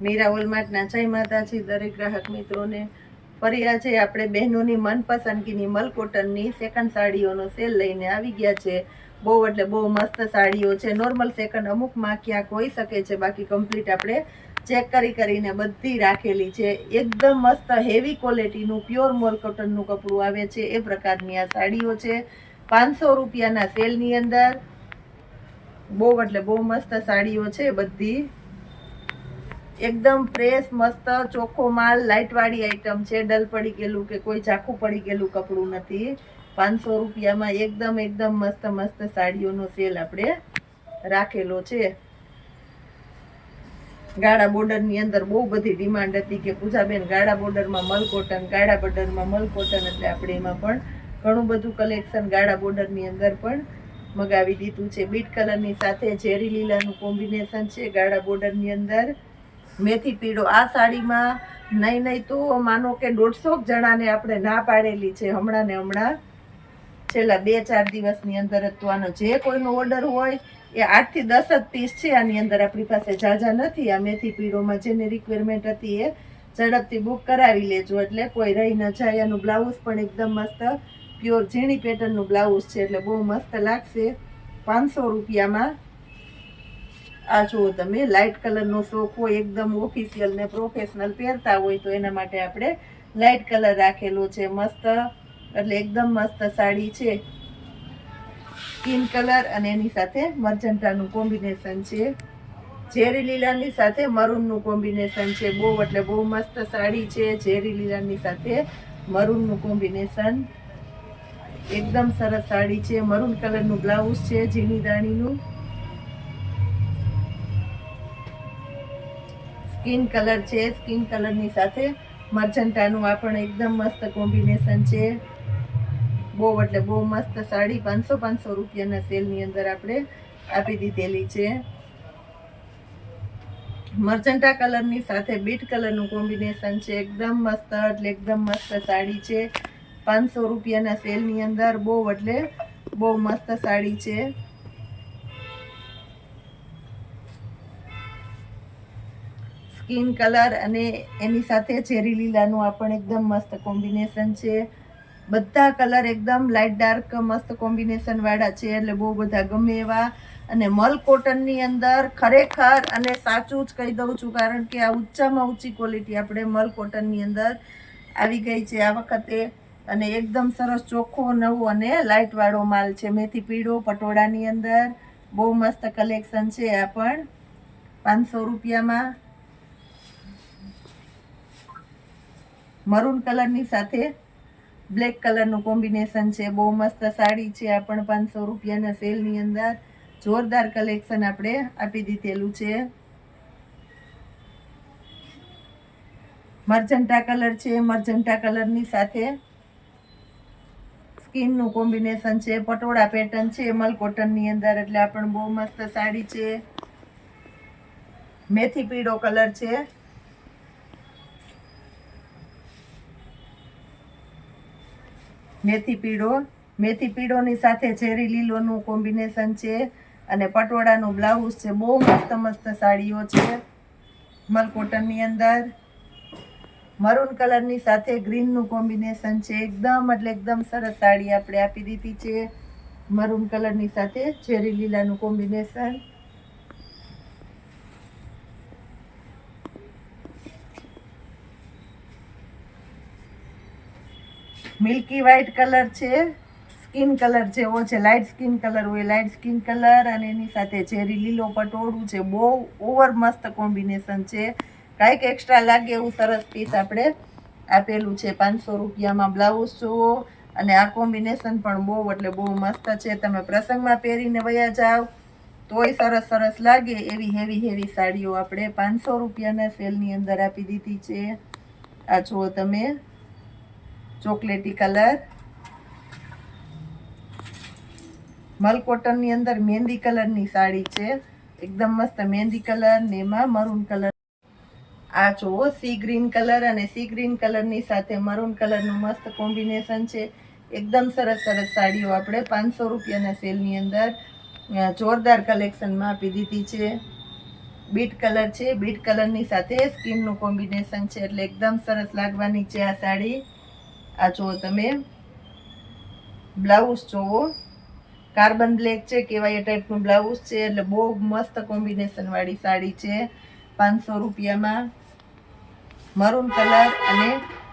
મીરા વોલમાર્ટના જય માતાજી દરેક ગ્રાહક મિત્રોને. ફરી આજે આપણે બહેનોની મનપસંદગીની મલ કોટનની સેકન્ડ સાડીઓનો સેલ લઈને આવી ગયા છે. બહુ એટલે બહુ મસ્ત સાડીઓ છે. નોર્મલ સેકન્ડ અમુકમાં ક્યાંક હોઈ શકે છે, બાકી કમ્પ્લીટ આપણે ચેક કરીને બધી રાખેલી છે. એકદમ મસ્ત હેવી ક્વોલિટીનું પ્યોર મલ કોટનનું કપડું આવે છે એ પ્રકારની આ સાડીઓ છે. 500 રૂપિયાના સેલની અંદર બહુ એટલે બહુ મસ્ત સાડીઓ છે. બધી એકદમ ફ્રેશ મસ્ત ચોખ્ખો માલ, લાઇટ વાળી આઈટમ છે. ડલ પડી ગયેલું કે કોઈ ઝાખું પડી ગયેલું કપડું નથી. 500 રૂપિયામાં એકદમ મસ્ત સાડીઓનો સેલ આપણે રાખેલો છે. ગાળા બોર્ડરની અંદર બહુ બધી ડિમાન્ડ હતી કે પૂજાબેન ગાળા બોર્ડરમાં મલ કોટન, ગાળા બોર્ડરમાં મલ કોટન, એટલે આપણે એમાં પણ ઘણું બધું કલેક્શન ગાળા બોર્ડરની અંદર પણ મગાવી દીધું છે. બીટ કલરની સાથે ઝેરી લીલાનું કોમ્બિનેશન છે ગાળા બોર્ડરની અંદર. મેથી પીળો આ સાડીમાં નહીં તો માનો કે 150 જણાને આપણે ના પાડેલી છે હમણાં ને હમણાં, છેલ્લા 2-4 દિવસની અંદર જ. તો આનો જે કોઈનો ઓર્ડર હોય એ 8 થી 10 જ પીસ છે. આની અંદર આપણી પાસે ઝાઝા નથી. આ મેથી પીળોમાં જેની રિક્વાયરમેન્ટ હતી એ ઝડપથી બુક કરાવી લેજો એટલે કોઈ રહી ન જાય. આનું બ્લાઉઝ પણ એકદમ મસ્ત પ્યોર ઝીણી પેટર્નનું બ્લાઉઝ છે એટલે બહુ મસ્ત લાગશે. 500 રૂપિયામાં આ જુઓ તમે. લાઇટ કલરનો શોખ હોય, એકદમ ઓફિશિયલ ને પ્રોફેશનલ પહેરતા હોય તો એના માટે આપણે લાઇટ કલર રાખેલો છે. મસ્ત એટલે એકદમ મસ્ત સાડી છે. સ્કિન કલર અને એની સાથે મર્જન્ટાનું કોમ્બિનેશન છે. ઝેરી લીલાની સાથે મરૂનનું કોમ્બિનેશન છે. બહુ એટલે બહુ મસ્ત સાડી છે. ઝેરી લીલાની સાથે મરૂનનું કોમ્બિનેશન એકદમ સરસ સાડી છે. મરૂન કલરનું બ્લાઉઝ છે ઝીણી દાણીનું. સ્કિન કલર છે. સ્કિન કલરની સાથે મર્જન્ટાનું આ પણ એકદમ મસ્ત કોમ્બિનેશન છે. બહુ એટલે બહુ મસ્ત સાડી 500 રૂપિયાના સેલની અંદર આપણે આપી દીધેલી છે. મર્જન્ટા કલરની સાથે બીટ કલરનું કોમ્બિનેશન છે. એકદમ મસ્ત એટલે એકદમ મસ્ત સાડી છે. 500 રૂપિયાના સેલની અંદર બહુ એટલે બહુ મસ્ત સાડી છે. સ્કિન કલર અને એની સાથે ચેરી લીલાનું આ પણ એકદમ મસ્ત કોમ્બિનેશન છે. બધા કલર એકદમ લાઇટ ડાર્ક મસ્ત કોમ્બિનેશન વાળા છે એટલે બહુ બધા ગમે એવા. અને મલ કોટનની અંદર ખરેખર અને સાચું જ કહી દઉં છું, કારણ કે આ ઊંચામાં ઊંચી ક્વોલિટી આપણે મલ કોટનની અંદર આવી ગઈ છે આ વખતે. અને એકદમ સરસ ચોખ્ખો નવો અને લાઇટ વાળો માલ છે. મેથી પીળો પટોળાની અંદર બહુ મસ્ત કલેક્શન છે. આ પણ 500 રૂપિયામાં. મરૂન કલરની સાથે બ્લેક કલરનું કોમ્બિનેશન છે. બહુ મસ્ત સાડી છે. આ પણ 500 રૂપિયાના સેલની અંદર જોરદાર કલેક્શન આપણે આપી દીધેલું છે. મર્જન્ટા કલર છે. મર્જન્ટા કલરની સાથે સ્કિનનું કોમ્બિનેશન છે. પટોળા પેટર્ન છે મલ કોટનની અંદર એટલે આ પણ બહુ મસ્ત સાડી છે. મેથી પીળો કલર છે. મેથી પીળોની સાથે ઝેરી લીલોનું કોમ્બિનેશન છે અને પટોળાનું બ્લાઉઝ છે. બહુ મસ્ત સાડીઓ છે મલ કોટનની અંદર. મરૂન કલરની સાથે ગ્રીનનું કોમ્બિનેશન છે. એકદમ એટલે એકદમ સરસ સાડી આપણે આપી દીધી છે. મરૂન કલરની સાથે ઝેરી લીલાનું કોમ્બિનેશન. મિલ્કી વ્હાઈટ કલર છે. સ્કિન કલર જેવો છે. લાઇટ સ્કિન કલર હોય, લાઇટ સ્કિન કલર અને એની સાથે ઝેરી લીલો પટોળું છે. બહુ ઓવર મસ્ત કોમ્બિનેશન છે. કાંઈક એક્સ્ટ્રા લાગે એવું સરસ પીસ આપણે આપેલું છે. 500 રૂપિયામાં બ્લાઉઝ જુઓ અને આ કોમ્બિનેશન પણ બહુ એટલે બહુ મસ્ત છે. તમે પ્રસંગમાં પહેરીને વયા જાઓ તોય સરસ લાગે એવી હેવી સાડીઓ આપણે 500 રૂપિયાના સેલની અંદર આપી દીધી છે. આ જુઓ તમે. ચોકલેટી કલર. મલ કોટનની અંદર મહેંદી કલરની સાડી છે. એકદમ મસ્ત મહેંદી કલર ને એમાં મરૂન કલર. આ જુઓ સી ગ્રીન કલર અને સી ગ્રીન કલરની સાથે મરૂન કલરનું મસ્ત કોમ્બિનેશન છે. એકદમ સરસ સાડીઓ આપણે 500 રૂપિયાના સેલની અંદર જોરદાર કલેક્શનમાં આપી દીધી છે. બીટ કલર છે. બીટ કલરની સાથે સ્કીનનું કોમ્બિનેશન છે એટલે એકદમ સરસ લાગવાની છે આ સાડી. આ જુઓ તમે, બ્લાઉઝ જુઓ, કાર્બન બ્લેક છે, કેવાય એ ટાઈપનું બ્લાઉઝ છે એટલે બહુ મસ્ત કોમ્બિનેશન વાળી સાડી છે. 500 રૂપિયામાં. મરૂન કલર અને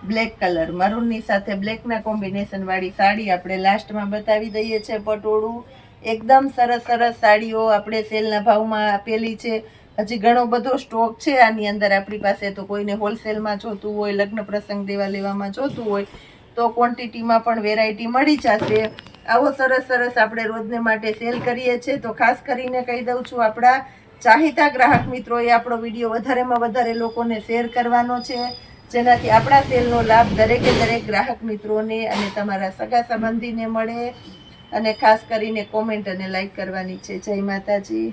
બ્લેક કલર, મરૂનની સાથે બ્લેકના કોમ્બિનેશન વાળી સાડી આપણે લાસ્ટમાં બતાવી દઈએ છીએ પટોળું. એકદમ સરસ સરસ સાડીઓ આપણે સેલના ભાવમાં આપેલી છે. હજી ઘણો બધો સ્ટોક છે આની અંદર આપણી પાસે. તો કોઈને હોલસેલમાં જોતું હોય, લગ્ન પ્રસંગ દેવા લેવામાં જોતું હોય તો ક્વોન્ટિટીમાં પણ વેરાયટી મળી જશે. આવો સરસ સરસ આપણે રોજને માટે સેલ કરીએ છીએ. તો ખાસ કરીને કહી દઉં છું, આપણા ચાહિતા ગ્રાહક મિત્રોએ આપણો વિડીયો વધારેમાં વધારે લોકોને શેર કરવાનો છે, જેનાથી આપણા સેલનો લાભ દરેકે દરેક ગ્રાહક મિત્રોને અને તમારા સગા સંબંધીને મળે. અને ખાસ કરીને કોમેન્ટ અને લાઈક કરવાની છે. જય માતાજી.